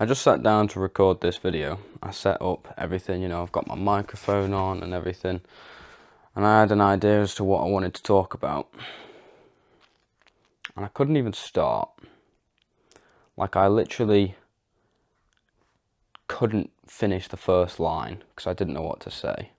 I just sat down to record this video. I set up everything, I've got my microphone on and everything. And I had an idea as to what I wanted to talk about. And I couldn't even start. Like, I literally couldn't finish the first line because I didn't know what to say.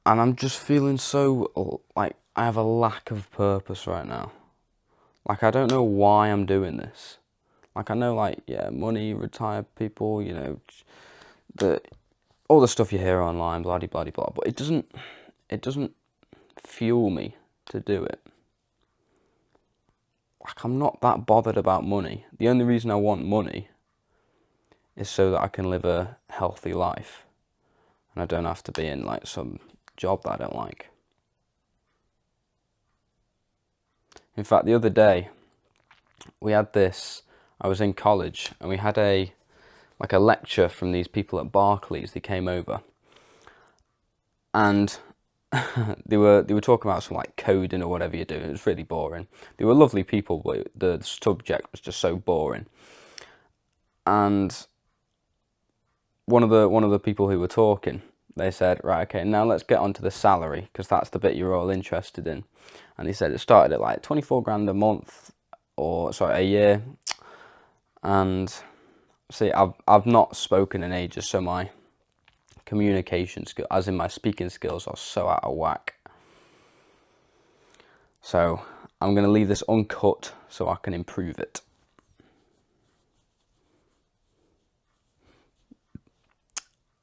And I'm just feeling so, like, I have a lack of purpose right now. Like, I don't know why I'm doing this. Like, I know, like, yeah, money, retired people, all the stuff you hear online, blah, blah, blah, but it doesn't fuel me to do it. Like, I'm not that bothered about money. The only reason I want money is so that I can live a healthy life. And I don't have to be in, like, some job that I don't like. In fact, the other day, I was in college, and we had a lecture from these people at Barclays. They came over, and they were talking about some, like, coding or whatever you're doing. It was really boring. They were lovely people, but the subject was just so boring. And one of the people who were talking, they said, right, okay, now let's get on to the salary, because that's the bit you're all interested in. And he said it started at like 24 grand a month, a year. And see, I've not spoken in ages, so my communication skill, as in my speaking skills, are so out of whack. So I'm going to leave this uncut so I can improve it.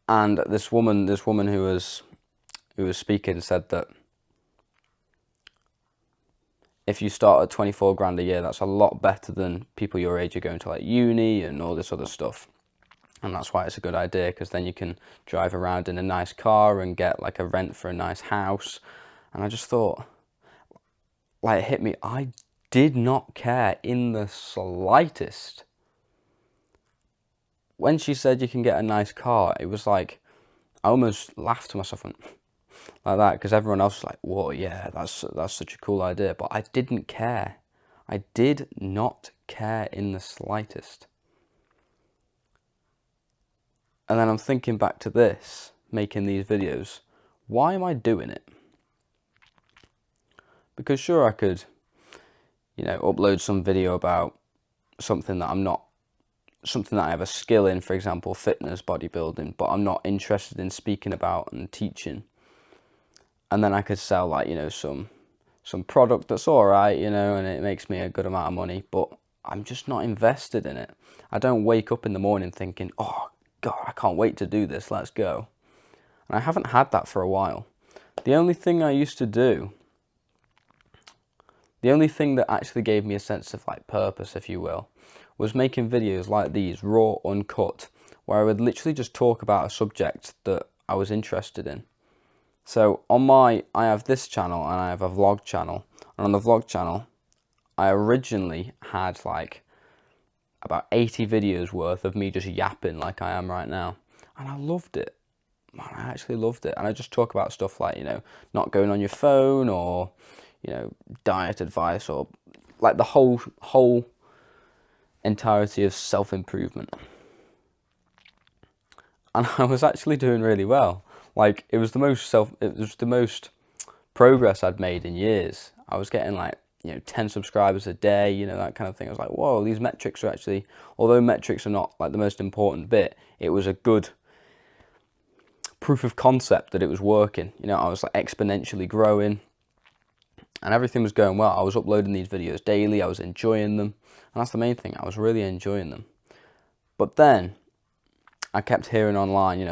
And this woman who was speaking said that if you start at 24 grand a year, that's a lot better than people your age are going to, like, uni and all this other stuff. And that's why it's a good idea, because then you can drive around in a nice car and get, like, a rent for a nice house. And I just thought, like, it hit me. I did not care in the slightest. When she said you can get a nice car, it was like, I almost laughed to myself and like that, because everyone else was like, whoa, yeah, that's such a cool idea. But I didn't care. I did not care in the slightest. And then I'm thinking back to this, making these videos. Why am I doing it? Because sure, I could, upload some video about something that I have a skill in, for example, fitness, bodybuilding, but I'm not interested in speaking about and teaching. And then I could sell, like, some product that's all right, and it makes me a good amount of money, but I'm just not invested in it. I don't wake up in the morning thinking, oh, God, I can't wait to do this, let's go. And I haven't had that for a while. The only thing I used to do, the only thing that actually gave me a sense of, like, purpose, if you will, was making videos like these, raw, uncut, where I would literally just talk about a subject that I was interested in. So I have this channel and I have a vlog channel. And on the vlog channel, I originally had, like, about 80 videos worth of me just yapping like I am right now. And I loved it. Man, I actually loved it. And I just talk about stuff like, not going on your phone, or, diet advice, or, like, the whole entirety of self-improvement. And I was actually doing really well. Like, it was the most progress I'd made in years. I was getting, like, 10 subscribers a day, that kind of thing. I was like, whoa, these metrics are actually, although metrics are not, like, the most important bit, it was a good proof of concept that it was working. I was, like, exponentially growing, and everything was going well. I was uploading these videos daily. I was enjoying them, and that's the main thing. I was really enjoying them. But then I kept hearing online,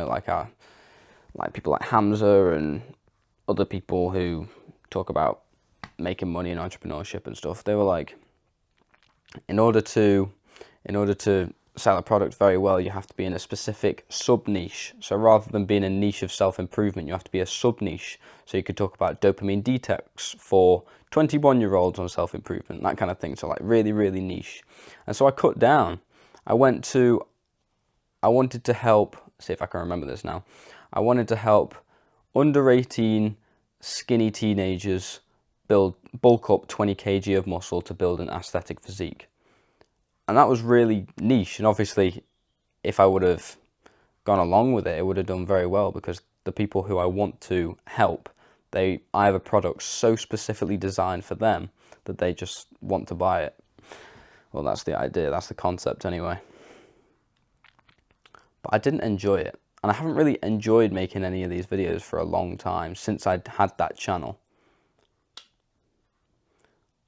like people like Hamza and other people who talk about making money in entrepreneurship and stuff. They were like, in order to sell a product very well, you have to be in a specific sub-niche. So rather than being a niche of self-improvement, you have to be a sub-niche. So you could talk about dopamine detox for 21-year-olds on self-improvement, that kind of thing. So, like, really, really niche. And so I cut down. I wanted to help, see if I can remember this now. I wanted to help under 18 skinny teenagers bulk up 20 kg of muscle to build an aesthetic physique. And that was really niche. And obviously, if I would have gone along with it, it would have done very well, because the people who I want to help, I have a product so specifically designed for them that they just want to buy it. Well, that's the idea, that's the concept anyway. But I didn't enjoy it. And I haven't really enjoyed making any of these videos for a long time, since I'd had that channel.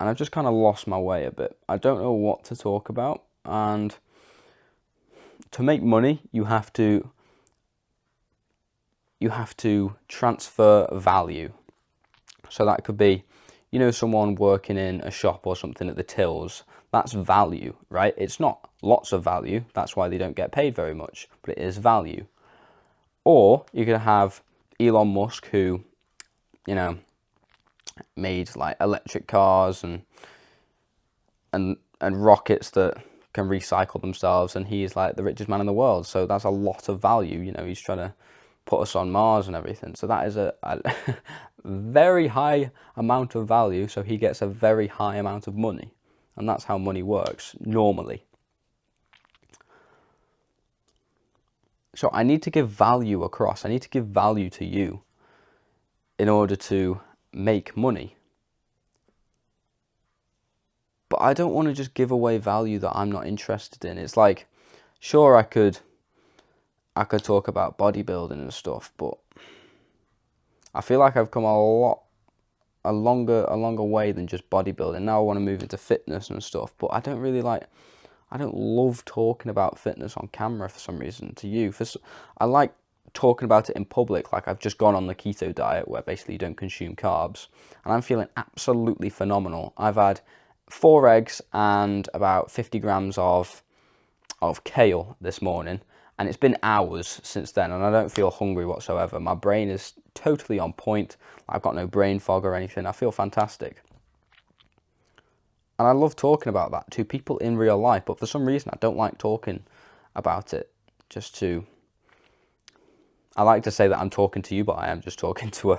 And I've just kind of lost my way a bit. I don't know what to talk about. And to make money, you have to transfer value. So that could be, you know, someone working in a shop or something at the tills. That's value, right? It's not lots of value. That's why they don't get paid very much, but it is value. Or you could have Elon Musk, who, you know, made like electric cars and rockets that can recycle themselves, and he's like the richest man in the world. So that's a lot of value. You know, he's trying to put us on Mars and everything. So that is a very high amount of value. So he gets a very high amount of money, and that's how money works normally. So I need to give value across. I need to give value to you in order to make money. But I don't want to just give away value that I'm not interested in. It's like, sure, I could talk about bodybuilding and stuff, but I feel like I've come a longer way than just bodybuilding. Now I want to move into fitness and stuff, but I don't love talking about fitness on camera for some reason. To you, I like talking about it in public. Like, I've just gone on the keto diet, where basically you don't consume carbs, and I'm feeling absolutely phenomenal. I've had 4 eggs and about 50 grams of kale this morning, and it's been hours since then, and I don't feel hungry whatsoever. My brain is totally on point. I've got no brain fog or anything. I feel fantastic. And I love talking about that to people in real life, but for some reason I don't like talking about it. I like to say that I'm talking to you, but I am just talking to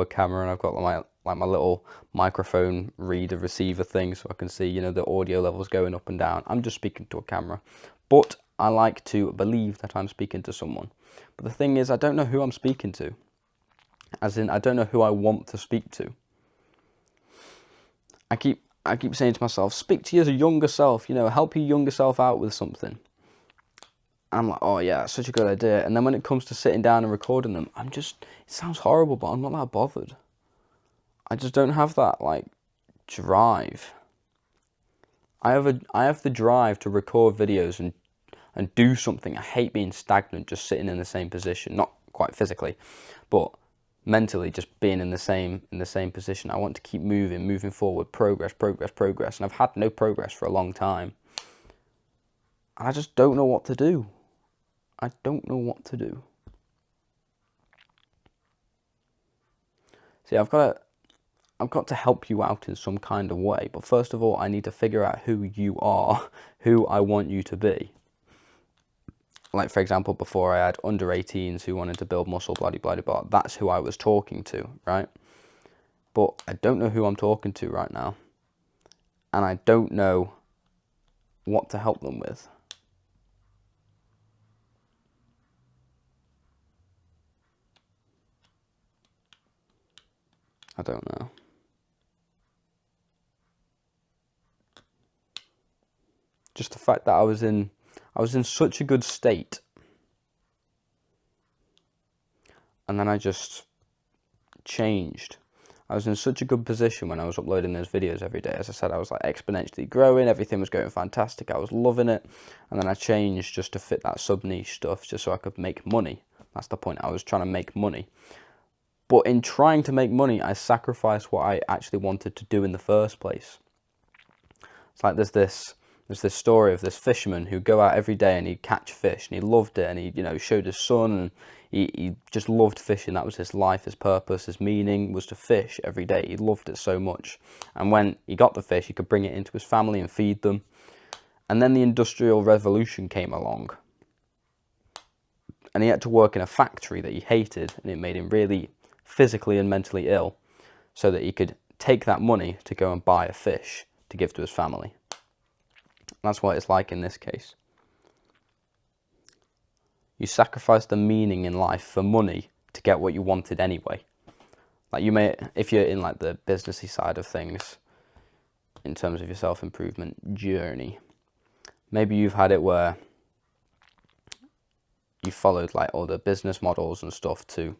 a camera, and I've got my little microphone reader receiver thing, so I can see, you know, the audio levels going up and down. I'm just speaking to a camera, but I like to believe that I'm speaking to someone. But the thing is, I don't know who I'm speaking to. As in, I don't know who I want to speak to. I keep saying to myself, speak to your younger self, you know, help your younger self out with something. I'm like, oh yeah, such a good idea. And then when it comes to sitting down and recording them, it sounds horrible, but I'm not that bothered. I just don't have that, like, drive. I have the drive to record videos and do something. I hate being stagnant, just sitting in the same position. Not quite physically, but mentally, just being in the same position. I want to keep moving forward, progress. And I've had no progress for a long time. And I just don't know what to do. I don't know what to do. See, I've got to help you out in some kind of way. But first of all, I need to figure out who you are, who I want you to be. Like, for example, before I had under 18s who wanted to build muscle, blah, blah, blah. That's who I was talking to, right? But I don't know who I'm talking to right now. And I don't know what to help them with. I don't know. Just the fact that I was in such a good state, and then I just changed. I was in such a good position when I was uploading those videos every day. As I said, I was like exponentially growing, everything was going fantastic, I was loving it, and then I changed just to fit that sub-niche stuff, just so I could make money. That's the point, I was trying to make money. But in trying to make money, I sacrificed what I actually wanted to do in the first place. It's like there's this story of this fisherman who'd go out every day and he'd catch fish, and he loved it, and he, you know, showed his son, and he just loved fishing. That was his life, his purpose, his meaning was to fish every day. He loved it so much. And when he got the fish, he could bring it into his family and feed them. And then the Industrial Revolution came along, and he had to work in a factory that he hated, and it made him really physically and mentally ill, so that he could take that money to go and buy a fish to give to his family. That's what it's like in this case. You sacrifice the meaning in life for money to get what you wanted anyway. Like you may, if you're in like the businessy side of things, in terms of your self-improvement journey, maybe you've had it where you followed like all the business models and stuff to, you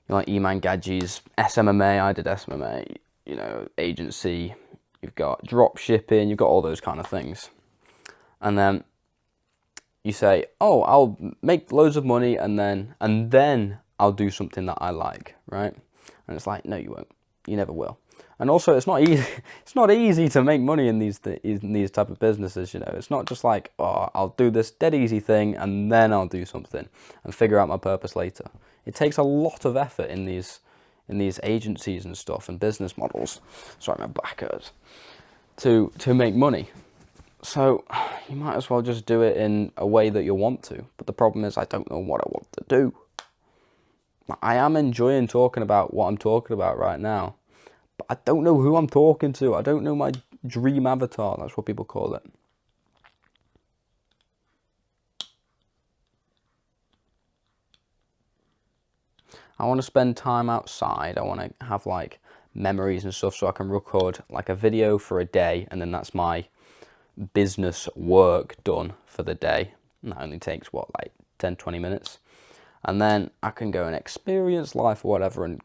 know, like Eman Gadget's SMMA. I did SMMA, you know, agency. You've got drop shipping. You've got all those kind of things, and then you say, "Oh, I'll make loads of money, and then I'll do something that I like," right? And it's like, no, you won't. You never will. And also, it's not easy. It's not easy to make money in these type of businesses. You know, it's not just like, oh, I'll do this dead easy thing, and then I'll do something and figure out my purpose later. It takes a lot of effort in these agencies and stuff and business models. Sorry, my back hurts. To make money. So you might as well just do it in a way that you want to. But the problem is I don't know what I want to do. I am enjoying talking about what I'm talking about right now. But I don't know who I'm talking to. I don't know my dream avatar. That's what people call it. I want to spend time outside. I want to have like memories and stuff so I can record like a video for a day, and then that's my business work done for the day. And that only takes what, like 10-20 minutes, and then I can go and experience life or whatever and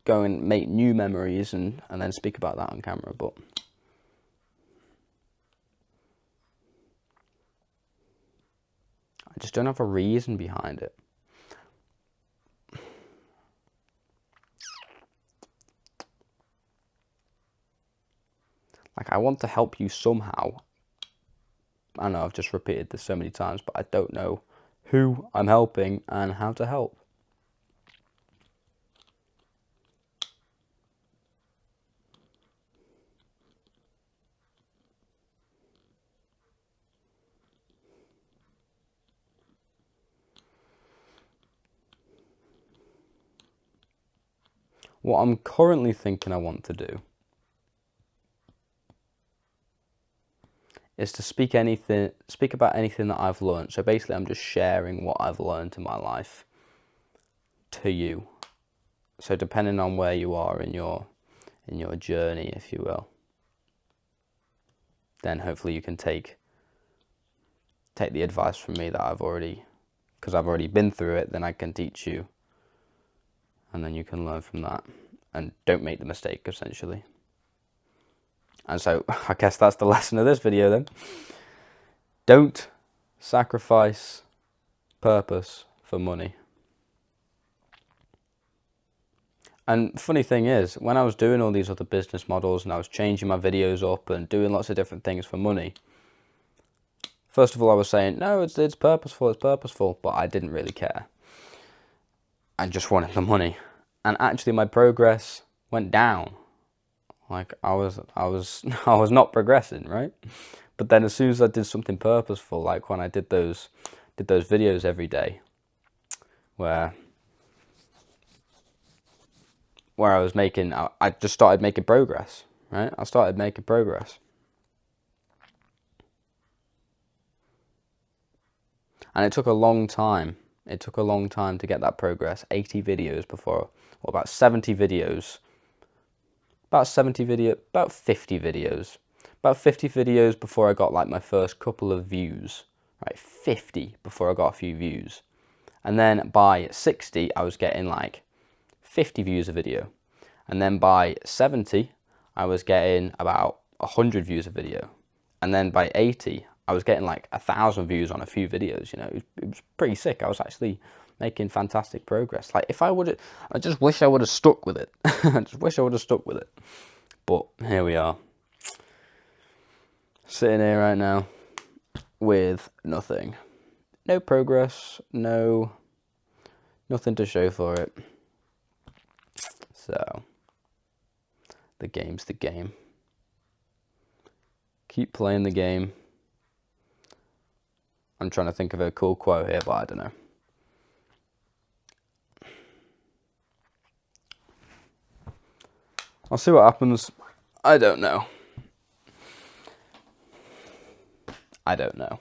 go and make new memories and then speak about that on camera. But I just don't have a reason behind it. Like, I want to help you somehow. I know I've just repeated this so many times, but I don't know who I'm helping and how to help. What I'm currently thinking I want to do is to speak about anything that I've learned. So basically I'm just sharing what I've learned in my life to you. So depending on where you are in your journey, if you will, then hopefully you can take the advice from me that because I've already been through it, then I can teach you, and then you can learn from that and don't make the mistake, essentially. And so I guess that's the lesson of this video then. Don't sacrifice purpose for money. And the funny thing is, when I was doing all these other business models and I was changing my videos up and doing lots of different things for money, first of all I was saying, no, it's purposeful, but I didn't really care. I just wanted the money. And actually my progress went down. Like I was not progressing, right? But then as soon as I did something purposeful, like when I did those videos every day, where I just started making progress, right? I started making progress. And it took a long time. It took a long time to get that progress. 80 videos before, or about 70 videos. About 50 videos. About 50 videos before I got like my first couple of views. Right, 50 before I got a few views. And then by 60, I was getting like 50 views a video. And then by 70, I was getting about 100 views a video. And then by 80, I was getting like 1,000 views on a few videos. You know, it was pretty sick. I was actually making fantastic progress. Like I just wish I would have stuck with it. I just wish I would have stuck with it. But here we are, sitting here right now with nothing. No progress, nothing to show for it. So, the game's the game. Keep playing the game. I'm trying to think of a cool quote here, but I don't know. I'll see what happens. I don't know. I don't know.